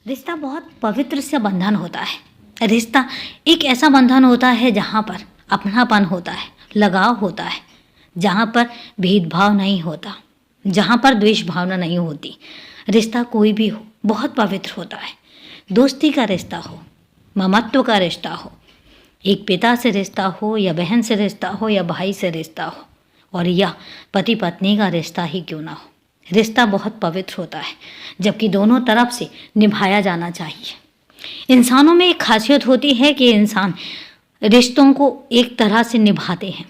रिश्ता बहुत पवित्र सा बंधन होता है। रिश्ता एक ऐसा बंधन होता है जहाँ पर अपनापन होता है, लगाव होता है, जहाँ पर भेदभाव नहीं होता, जहाँ पर द्वेष भावना नहीं होती। रिश्ता कोई भी हो बहुत पवित्र होता है। दोस्ती का रिश्ता हो, ममत्व का रिश्ता हो, एक पिता से रिश्ता हो या बहन से रिश्ता हो या भाई से रिश्ता हो, और या पति पत्नी का रिश्ता ही क्यों ना हो, रिश्ता बहुत पवित्र होता है, जबकि दोनों तरफ से निभाया जाना चाहिए। इंसानों में एक खासियत होती है कि इंसान रिश्तों को एक तरह से निभाते हैं।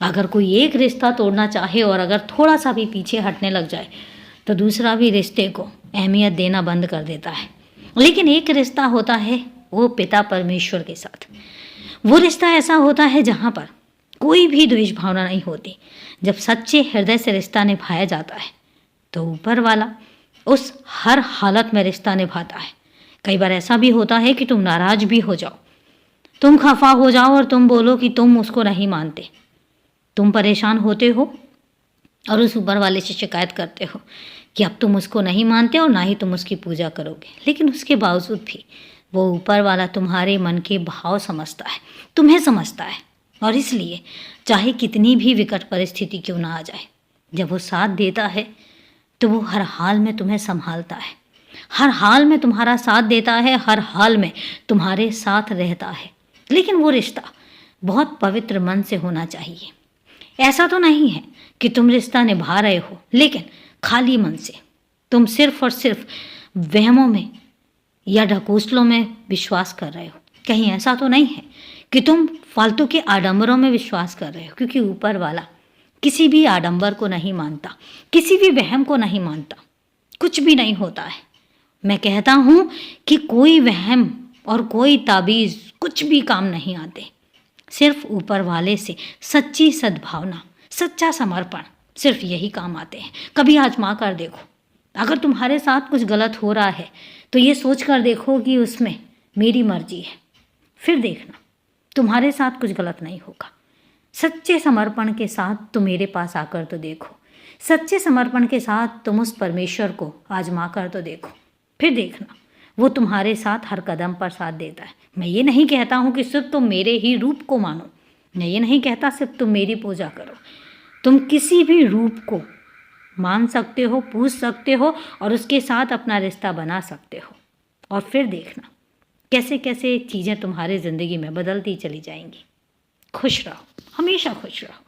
अगर कोई एक रिश्ता तोड़ना चाहे और अगर थोड़ा सा भी पीछे हटने लग जाए तो दूसरा भी रिश्ते को अहमियत देना बंद कर देता है। लेकिन एक रिश्ता होता है वो पिता परमेश्वर के साथ। वो रिश्ता ऐसा होता है जहाँ पर कोई भी द्वेष भावना नहीं होती। जब सच्चे हृदय से रिश्ता निभाया जाता है तो ऊपर वाला उस हर हालत में रिश्ता निभाता है। कई बार ऐसा भी होता है कि तुम नाराज भी हो जाओ, तुम खफा हो जाओ और तुम बोलो कि तुम उसको नहीं मानते, तुम परेशान होते हो और उस ऊपर वाले से शिकायत करते हो कि अब तुम उसको नहीं मानते और ना ही तुम उसकी पूजा करोगे। लेकिन उसके बावजूद भी वो ऊपर वाला तुम्हारे मन के भाव समझता है, तुम्हें समझता है, और इसलिए चाहे कितनी भी विकट परिस्थिति क्यों ना आ जाए, जब वो साथ देता है तो वो हर हाल में तुम्हें संभालता है, हर हाल में तुम्हारा साथ देता है, हर हाल में तुम्हारे साथ रहता है। लेकिन वो रिश्ता बहुत पवित्र मन से होना चाहिए। ऐसा तो नहीं है कि तुम रिश्ता निभा रहे हो लेकिन खाली मन से, तुम सिर्फ और सिर्फ वहमों में या ढकोसलों में विश्वास कर रहे हो। कहीं ऐसा तो नहीं है कि तुम फालतू के आडंबरों में विश्वास कर रहे हो, क्योंकि ऊपर वाला किसी भी आडंबर को नहीं मानता, किसी भी वहम को नहीं मानता। कुछ भी नहीं होता है। मैं कहता हूँ कि कोई वहम और कोई ताबीज़ कुछ भी काम नहीं आते। सिर्फ ऊपर वाले से सच्ची सद्भावना, सच्चा समर्पण, सिर्फ यही काम आते हैं। कभी आजमा कर देखो, अगर तुम्हारे साथ कुछ गलत हो रहा है तो ये सोच कर देखो कि उसमें मेरी मर्जी है, फिर देखना तुम्हारे साथ कुछ गलत नहीं होगा। सच्चे समर्पण के साथ तुम मेरे पास आकर तो देखो, सच्चे समर्पण के साथ तुम उस परमेश्वर को आजमा कर तो देखो, फिर देखना वो तुम्हारे साथ हर कदम पर साथ देता है। मैं ये नहीं कहता हूँ कि सिर्फ तुम मेरे ही रूप को मानो, मैं ये नहीं कहता सिर्फ तुम मेरी पूजा करो। तुम किसी भी रूप को मान सकते हो, पूज सकते हो और उसके साथ अपना रिश्ता बना सकते हो, और फिर देखना कैसे कैसे चीज़ें तुम्हारी ज़िंदगी में बदलती चली जाएंगी। खुश रहो, हमेशा खुश रहो।